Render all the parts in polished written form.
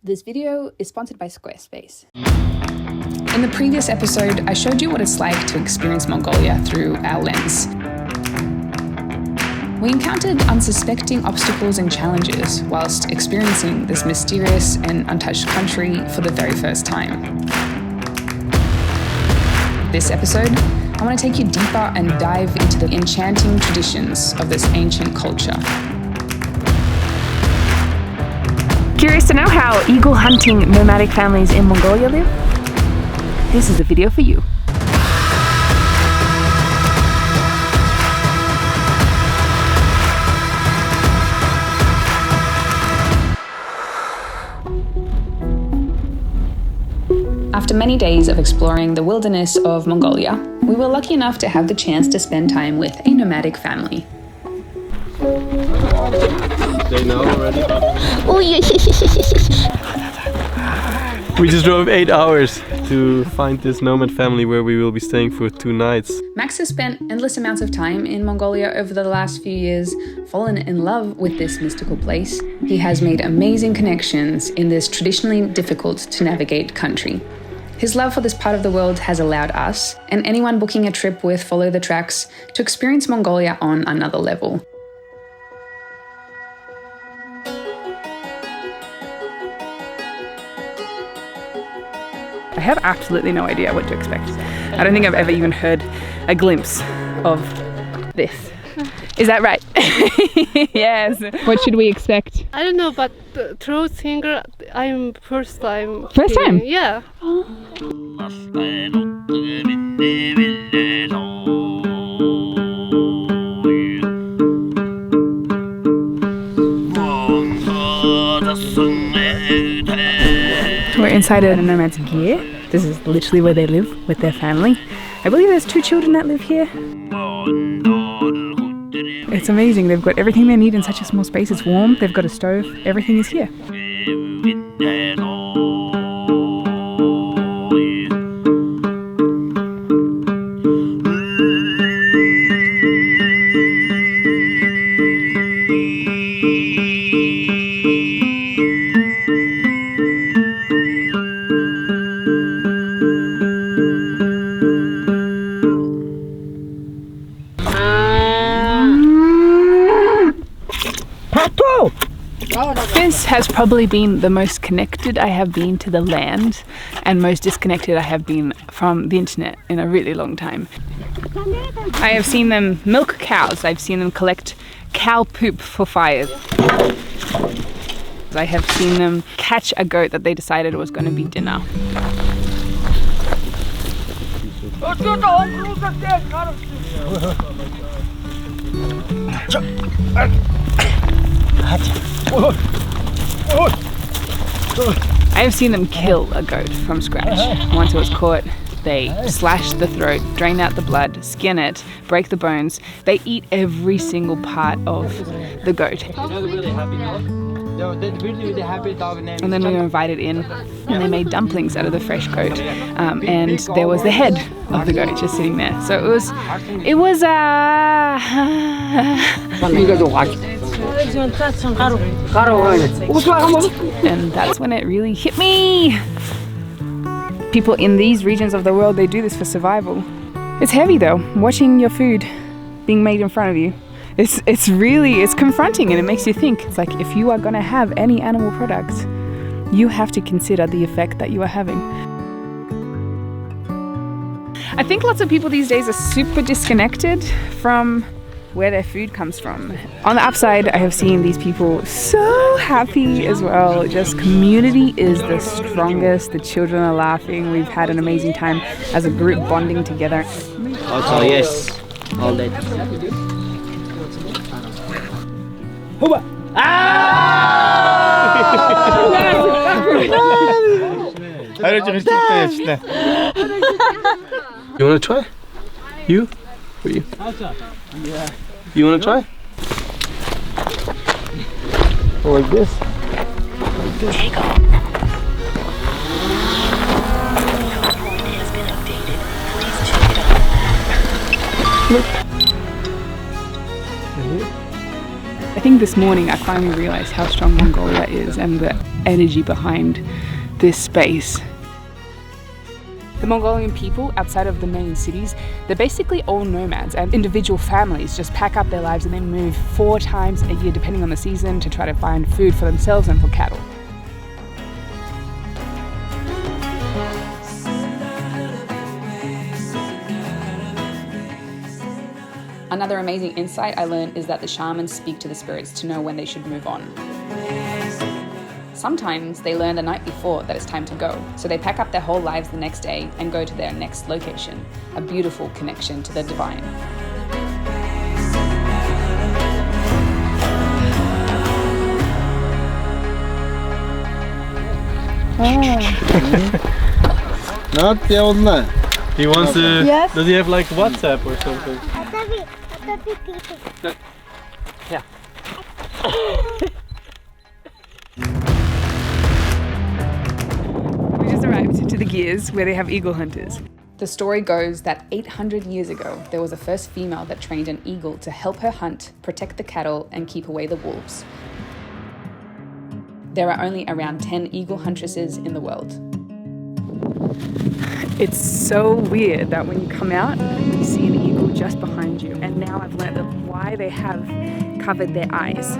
This video is sponsored by Squarespace. In the previous episode, I showed you what it's like to experience Mongolia through our lens. We encountered unsuspecting obstacles and challenges whilst experiencing this mysterious and untouched country for the very first time. This episode, I want to take you deeper and dive into the enchanting traditions of this ancient culture. Curious to know how eagle hunting nomadic families in Mongolia live? This is a video for you. After many days of exploring the wilderness of Mongolia, we were lucky enough to have the chance to spend time with a nomadic family. They know already. Oh yeah. We just drove 8 hours to find this nomad family where we will be staying for 2 nights. Max has spent endless amounts of time in Mongolia over the last few years, fallen in love with this mystical place. He has made amazing connections in this traditionally difficult to navigate country. His love for this part of the world has allowed us, and anyone booking a trip with Follow the Tracks, to experience Mongolia on another level. I have absolutely no idea what to expect. I don't think I've ever even heard a glimpse of this. Is that right? Yes. What should we expect? I don't know, but the throat singer, I'm first time. First time? Yeah. We're inside a Nomads gear. This is literally where they live with their family. I believe there's 2 children that live here. It's amazing. They've got everything they need in such a small space. It's warm. They've got a stove. Everything is here. This has probably been the most connected I have been to the land and most disconnected I have been from the internet in a really long time. I have seen them milk cows. I've seen them collect cow poop for fires. I have seen them catch a goat that they decided was going to be dinner. I have seen them kill a goat from scratch. Once it was caught, they slash the throat, drain out the blood, skin it, break the bones. They eat every single part of the goat. And then we were invited in and they made dumplings out of the fresh goat. And there was the head of the goat just sitting there. So it was and that's when it really hit me. People in these regions of the world, they do this for survival. It's heavy though, watching your food being made in front of you. It's confronting and it makes you think. It's like if you are gonna have any animal products, you have to consider the effect that you are having. I think lots of people these days are super disconnected from where their food comes from. On the upside, I have seen these people so happy as well. Just community is the strongest. The children are laughing. We've had an amazing time as a group bonding together. Also, yes, all that. You wanna try? You? For you? Yeah. You wanna try? Or like this? Like this. I think this morning I finally realized how strong Mongolia is and that energy behind this space. The Mongolian people outside of the main cities, they're basically all nomads, and individual families just pack up their lives and then move 4 times a year depending on the season to try to find food for themselves and for cattle. Another amazing insight I learned is that the shamans speak to the spirits to know when they should move on. Sometimes they learn the night before that it's time to go, so they pack up their whole lives the next day and go to their next location, a beautiful connection to the divine. He wants to. Yes. Does he have like WhatsApp or something? Yeah. We just arrived to the Gears where they have eagle hunters. The story goes that 800 years ago, there was a first female that trained an eagle to help her hunt, protect the cattle, and keep away the wolves. There are only around 10 eagle huntresses in the world. It's so weird that when you come out, you see an eagle just behind you. And now I've learned why they have covered their eyes.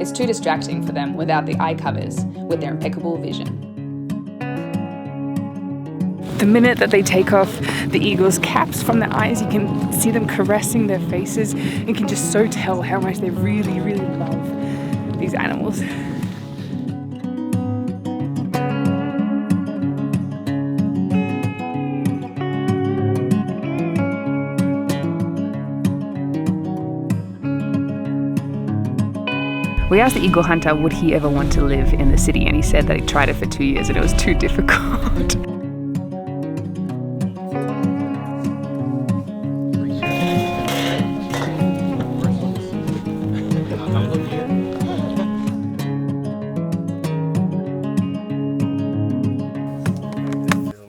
It's too distracting for them without the eye covers, with their impeccable vision. The minute that they take off the eagle's caps from their eyes, you can see them caressing their faces. You can just so tell how much they really, really love these animals. We asked the eagle hunter would he ever want to live in the city, and he said that he tried it for 2 years and it was too difficult.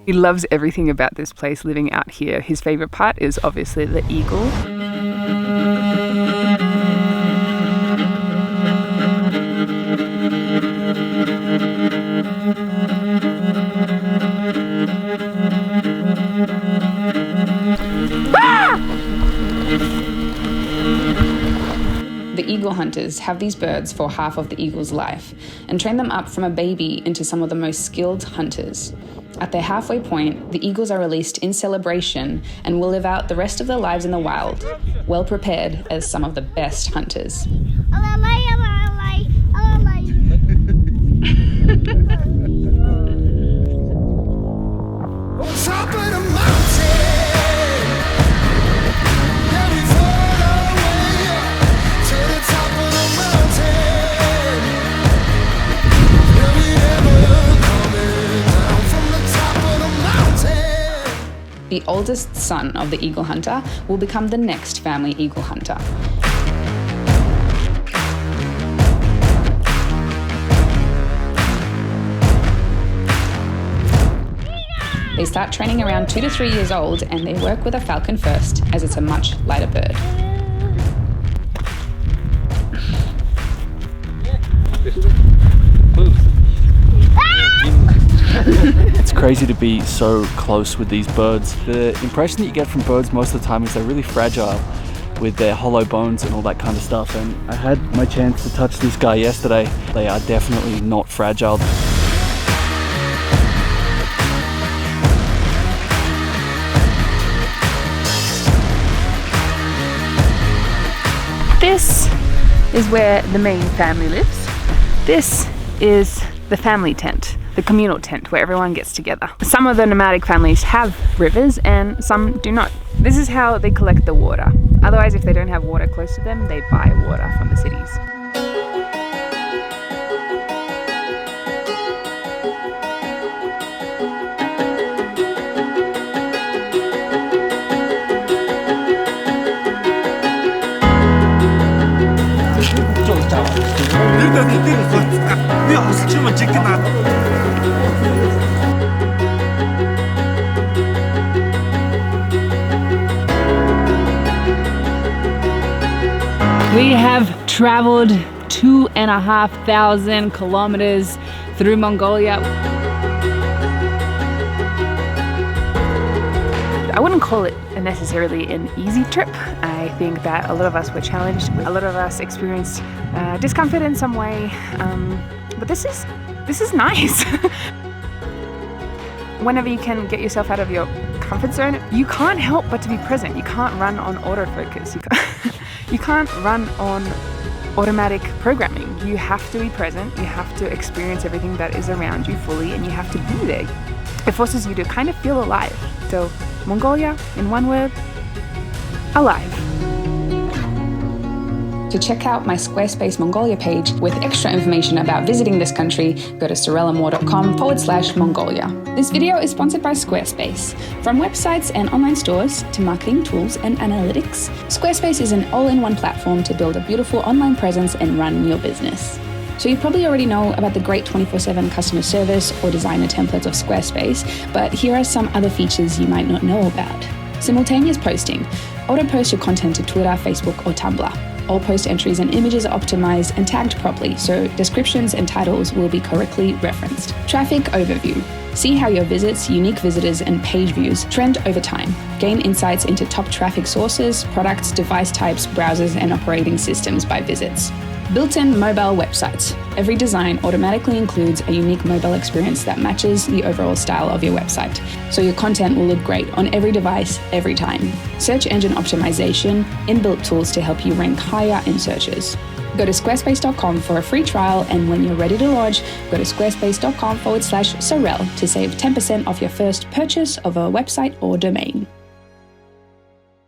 He loves everything about this place, living out here. His favorite part is obviously the eagle. The eagle hunters have these birds for half of the eagle's life and train them up from a baby into some of the most skilled hunters. At their halfway point, the eagles are released in celebration and will live out the rest of their lives in the wild, well prepared as some of the best hunters. The oldest son of the eagle hunter will become the next family eagle hunter. They start training around 2 to 3 years old, and they work with a falcon first, as it's a much lighter bird. It's crazy to be so close with these birds. The impression that you get from birds most of the time is they're really fragile with their hollow bones and all that kind of stuff, and I had my chance to touch this guy yesterday. They are definitely not fragile. This is where the main family lives. This is the family tent, the communal tent where everyone gets together. Some of the nomadic families have rivers and some do not. This is how they collect the water. Otherwise, if they don't have water close to them, they buy water from the cities. We have traveled 2,500 kilometers through Mongolia. I wouldn't call it necessarily an easy trip. I think that a lot of us were challenged. A lot of us experienced discomfort in some way. But this is nice. Whenever you can get yourself out of your comfort zone, you can't help but to be present. You can't run on autofocus. You can't run on automatic programming. You have to be present. You have to experience everything that is around you fully, and you have to be there. It forces you to kind of feel alive. So Mongolia, in one word, alive. To check out my Squarespace Mongolia page with extra information about visiting this country, go to sorelamore.com/Mongolia. This video is sponsored by Squarespace. From websites and online stores to marketing tools and analytics, Squarespace is an all-in-one platform to build a beautiful online presence and run your business. So you probably already know about the great 24/7 customer service or designer templates of Squarespace, but here are some other features you might not know about. Simultaneous posting. Auto-post your content to Twitter, Facebook, or Tumblr. All post entries and images are optimized and tagged properly, so descriptions and titles will be correctly referenced. Traffic overview. See how your visits, unique visitors, and page views trend over time. Gain insights into top traffic sources, products, device types, browsers, and operating systems by visits. Built-in mobile websites. Every design automatically includes a unique mobile experience that matches the overall style of your website, so your content will look great on every device, every time. Search engine optimization, inbuilt tools to help you rank higher in searches. Go to squarespace.com for a free trial, and when you're ready to launch, go to squarespace.com/Sorel to save 10% off your first purchase of a website or domain.